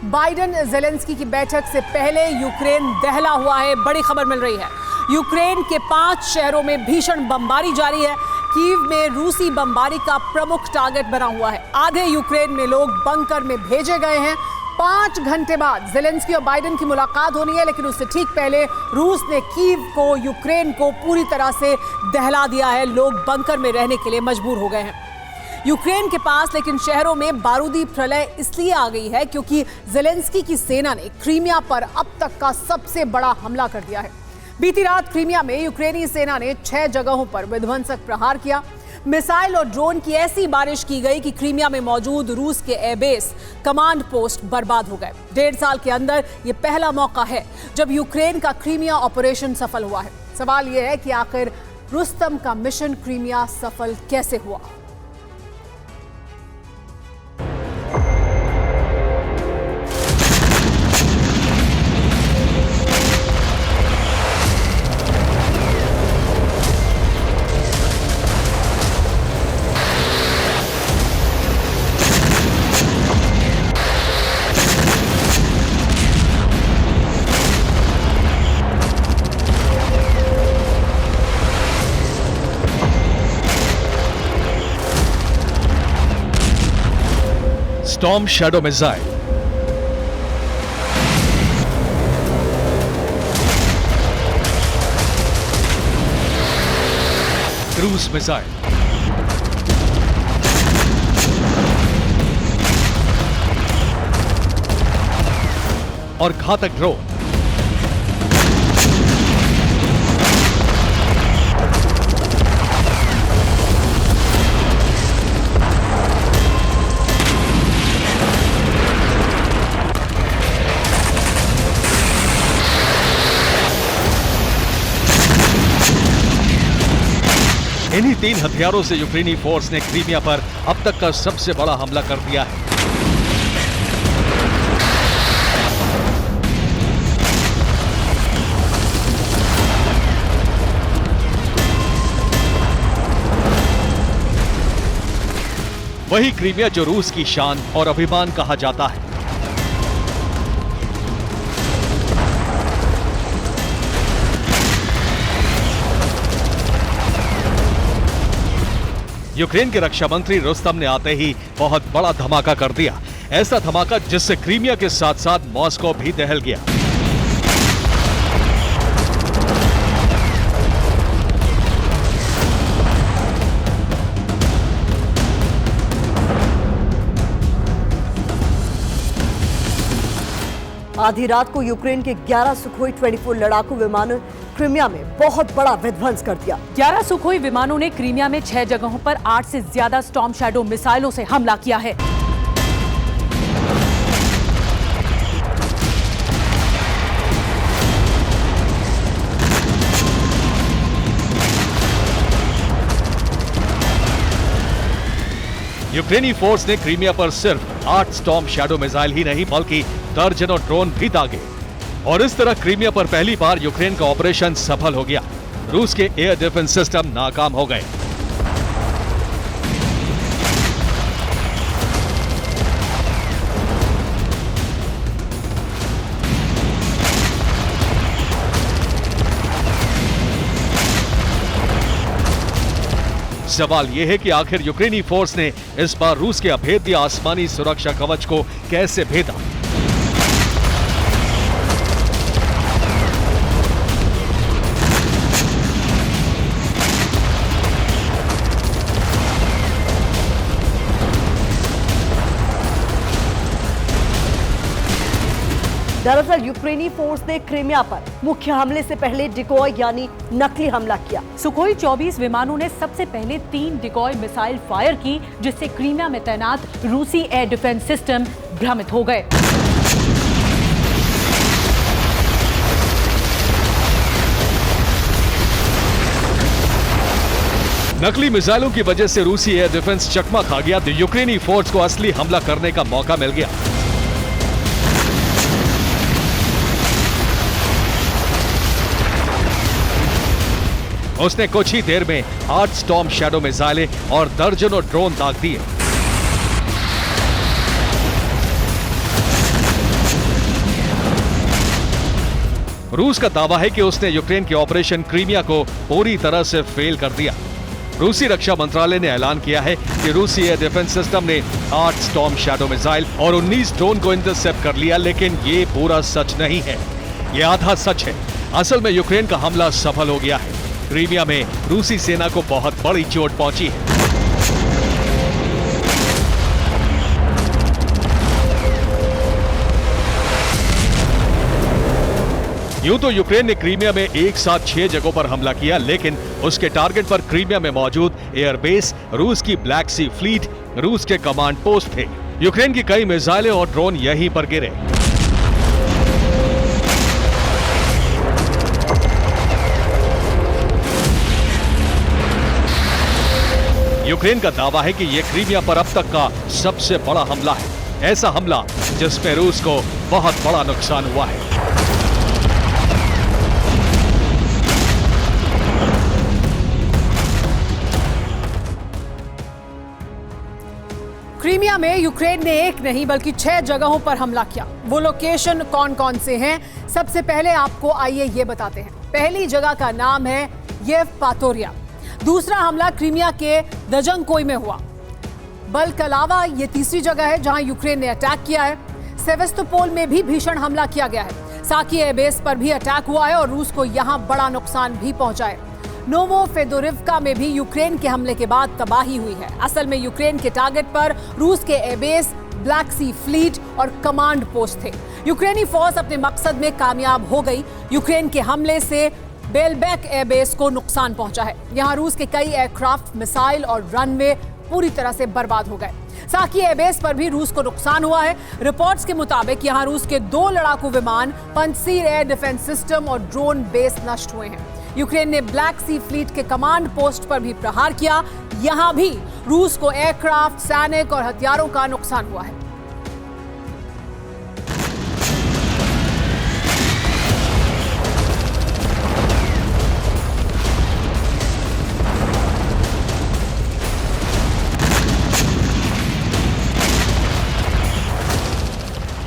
Biden Zelensky की बैठक से पहले यूक्रेन दहला हुआ है। बड़ी खबर मिल रही है, यूक्रेन के 5 शहरों में भीषण बमबारी जारी है। कीव में रूसी बमबारी का प्रमुख टारगेट बना हुआ है। आधे यूक्रेन में लोग बंकर में भेजे गए हैं। 5 घंटे बाद ज़ेलेंस्की और बाइडेन की मुलाकात होनी है, लेकिन उससे ठीक पहले रूस ने कीव को, यूक्रेन को पूरी तरह से दहला दिया है। लोग बंकर में रहने के लिए मजबूर हो गए हैं यूक्रेन के पास। लेकिन शहरों में बारूदी प्रलय इसलिए आ गई है क्योंकि ज़ेलेंस्की की सेना ने क्रीमिया पर अब तक का सबसे बड़ा हमला कर दिया है। बीती रात क्रीमिया में यूक्रेनी सेना ने 6 जगहों पर विध्वंसक प्रहार किया। मिसाइल और ड्रोन की ऐसी बारिश की गई कि क्रीमिया में मौजूद रूस के एयरबेस, कमांड पोस्ट बर्बाद हो गए। 1.5 साल के अंदर यह पहला मौका है जब यूक्रेन का क्रीमिया ऑपरेशन सफल हुआ है। सवाल यह है कि आखिर रुस्तम का मिशन क्रीमिया सफल कैसे हुआ। Storm shadow missile, cruise missile, और घातक ड्रोन। इन्हीं 3 हथियारों से यूक्रेनी फोर्स ने क्रीमिया पर अब तक का सबसे बड़ा हमला कर दिया है। वही क्रीमिया जो रूस की शान और अभिमान कहा जाता है। यूक्रेन के रक्षा मंत्री रुस्तम ने आते ही बहुत बड़ा धमाका कर दिया। ऐसा धमाका जिससे क्रीमिया के साथ साथ मॉस्को भी दहल गया। आधी रात को यूक्रेन के 11 सुखोई 24 लड़ाकू विमानों क्रीमिया में बहुत बड़ा विध्वंस कर दिया। 11 सुखोई विमानों ने क्रीमिया में 6 जगहों पर 8 से ज्यादा स्टॉर्म शैडो मिसाइलों से हमला किया है। यूक्रेनी फोर्स ने क्रीमिया पर सिर्फ 8 स्टॉर्म शैडो मिसाइल ही नहीं बल्कि दर्जनों ड्रोन भी दागे और इस तरह क्रीमिया पर पहली बार यूक्रेन का ऑपरेशन सफल हो गया। रूस के एयर डिफेंस सिस्टम नाकाम हो गए। सवाल यह है कि आखिर यूक्रेनी फोर्स ने इस बार रूस के अभेद्य आसमानी सुरक्षा कवच को कैसे भेदा। दरअसल यूक्रेनी फोर्स ने क्रीमिया पर मुख्य हमले से पहले डिकॉय यानी नकली हमला किया। सुखोई 24 विमानों ने सबसे पहले 3 डिकॉय मिसाइल फायर की, जिससे क्रीमिया में तैनात रूसी एयर डिफेंस सिस्टम भ्रमित हो गए। नकली मिसाइलों की वजह से रूसी एयर डिफेंस चकमा खा गया तो यूक्रेनी फोर्स को असली हमला करने का मौका मिल गया। उसने कुछ ही देर में 8 स्टॉर्म शैडो मिसाइलें और दर्जनों ड्रोन दाग दिए। रूस का दावा है कि उसने यूक्रेन के ऑपरेशन क्रीमिया को पूरी तरह से फेल कर दिया। रूसी रक्षा मंत्रालय ने ऐलान किया है कि रूसी एयर डिफेंस सिस्टम ने 8 स्टॉर्म शैडो मिसाइल और 19 ड्रोन को इंटरसेप्ट कर लिया, लेकिन ये पूरा सच नहीं है, ये आधा सच है। असल में यूक्रेन का हमला सफल हो गया है। क्रीमिया में रूसी सेना को बहुत बड़ी चोट पहुंची है। यूं तो यूक्रेन ने क्रीमिया में एक साथ 6 जगहों पर हमला किया, लेकिन उसके टारगेट पर क्रीमिया में मौजूद एयरबेस, रूस की ब्लैक सी फ्लीट, रूस के कमांड पोस्ट थे। यूक्रेन की कई मिसाइलें और ड्रोन यहीं पर गिरे। यूक्रेन का दावा है कि यह क्रीमिया पर अब तक का सबसे बड़ा हमला है, ऐसा हमला जिसमें रूस को बहुत बड़ा नुकसान हुआ है। क्रीमिया में यूक्रेन ने एक नहीं बल्कि 6 जगहों पर हमला किया। वो लोकेशन कौन कौन से हैं, सबसे पहले आपको आइए ये बताते हैं। पहली जगह का नाम है येवपातोरिया। दूसरा हमला क्रीमिया के दजंकोई में हुआ। बल्कलावा ये तीसरी जगह है जहां यूक्रेन ने अटैक किया है। सेवेस्तोपोल में भी भीषण हमला किया गया है। साकी एयरबेस पर भी अटैक हुआ है और रूस को यहां बड़ा नुकसान भी पहुंचा है। नोवोफेदोरिवका में भी यूक्रेन के हमले के बाद तबाही हुई है। असल में यूक्रेन के टारगेट पर रूस के एयरबेस, ब्लैक सी फ्लीट और कमांड पोस्ट थे। यूक्रेनी फोर्स अपने मकसद में कामयाब हो गई। यूक्रेन के हमले से बेलबेक एयरबेस को नुकसान पहुंचा है। यहां रूस के कई एयरक्राफ्ट, मिसाइल और रनवे पूरी तरह से बर्बाद हो गए। साकी एयरबेस पर भी रूस को नुकसान हुआ है। रिपोर्ट्स के मुताबिक यहां रूस के 2 लड़ाकू विमान, पंसीर एयर डिफेंस सिस्टम और ड्रोन बेस नष्ट हुए हैं। यूक्रेन ने ब्लैक सी फ्लीट के कमांड पोस्ट पर भी प्रहार किया। यहां भी रूस को एयरक्राफ्ट, सैनिक और हथियारों का नुकसान हुआ है।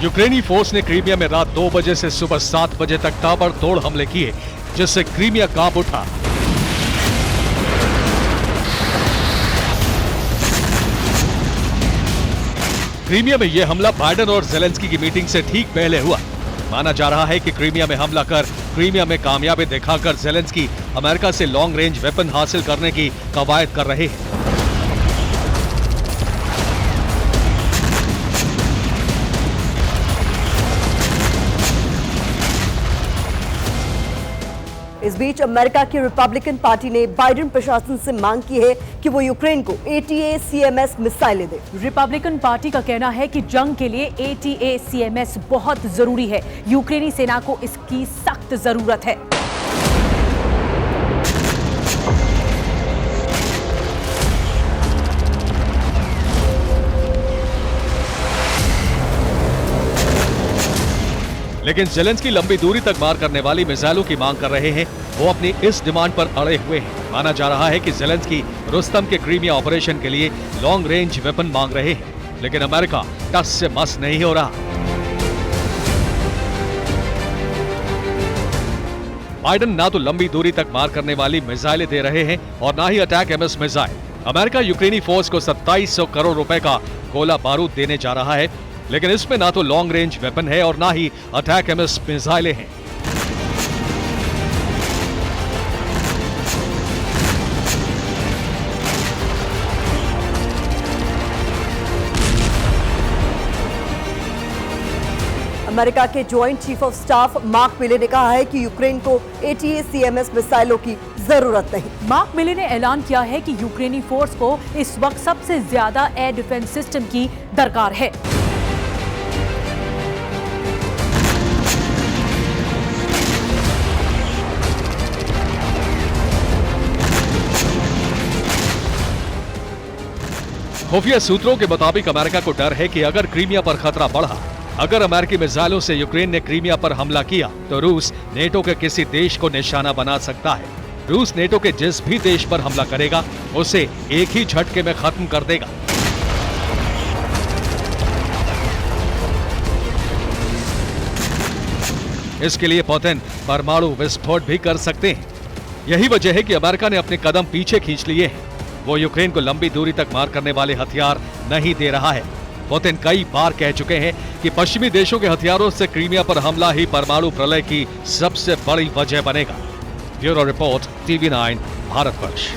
यूक्रेनी फोर्स ने क्रीमिया में रात 2 बजे से सुबह 7 बजे तक ताबड़तोड़ हमले किए, जिससे क्रीमिया कांप उठा। क्रीमिया में यह हमला बाइडेन और ज़ेलेंस्की की मीटिंग से ठीक पहले हुआ। माना जा रहा है कि क्रीमिया में हमला कर क्रीमिया में कामयाबी दिखाकर ज़ेलेंस्की अमेरिका से लॉन्ग रेंज वेपन हासिल करने की कवायद कर रहे हैं। इस बीच अमेरिका की रिपब्लिकन पार्टी ने बाइडेन प्रशासन से मांग की है कि वो यूक्रेन को ATACMS मिसाइलें दे। रिपब्लिकन पार्टी का कहना है कि जंग के लिए ATACMS बहुत जरूरी है। यूक्रेनी सेना को इसकी सख्त जरूरत है। लेकिन ज़ेलेंस्की लंबी दूरी तक मार करने वाली मिसाइलों की मांग कर रहे हैं। वो अपनी इस डिमांड पर अड़े हुए हैं। माना जा रहा है कि ज़ेलेंस्की रुस्तम के क्रीमिया ऑपरेशन के लिए लॉन्ग रेंज वेपन मांग रहे हैं, लेकिन अमेरिका टस से मस नहीं हो रहा। बाइडेन ना तो लंबी दूरी तक मार करने वाली मिसाइलें दे रहे हैं और ना ही अटैक MS मिसाइल। अमेरिका यूक्रेनी फोर्स को 2700 करोड़ रुपए का गोला बारूद देने जा रहा है, लेकिन इसमें ना तो लॉन्ग रेंज वेपन है और ना ही अटैक MS मिसाइलें हैं। अमेरिका के joint chief of staff mark मिले ने कहा है कि यूक्रेन को ATACMS मिसाइलों की जरूरत नहीं। मार्क मिले ने ऐलान किया है कि यूक्रेनी फोर्स को इस वक्त सबसे ज्यादा एयर डिफेंस सिस्टम की दरकार है। खुफिया सूत्रों के मुताबिक अमेरिका को डर है कि अगर क्रीमिया पर खतरा बढ़ा, अगर अमेरिकी मिसाइलों से यूक्रेन ने क्रीमिया पर हमला किया, तो रूस नेटो के किसी देश को निशाना बना सकता है। रूस नेटो के जिस भी देश पर हमला करेगा, उसे एक ही झटके में खत्म कर देगा। इसके लिए पुतिन परमाणु विस्फोट भी कर सकते हैं। यही वजह है कि अमेरिका ने अपने कदम पीछे खींच लिए हैं। वो यूक्रेन को लंबी दूरी तक मार करने वाले हथियार नहीं दे रहा है। पुतिन कई बार कह चुके हैं कि पश्चिमी देशों के हथियारों से क्रीमिया पर हमला ही परमाणु प्रलय की सबसे बड़ी वजह बनेगा। Bureau report, TV9, Bharatvarsh.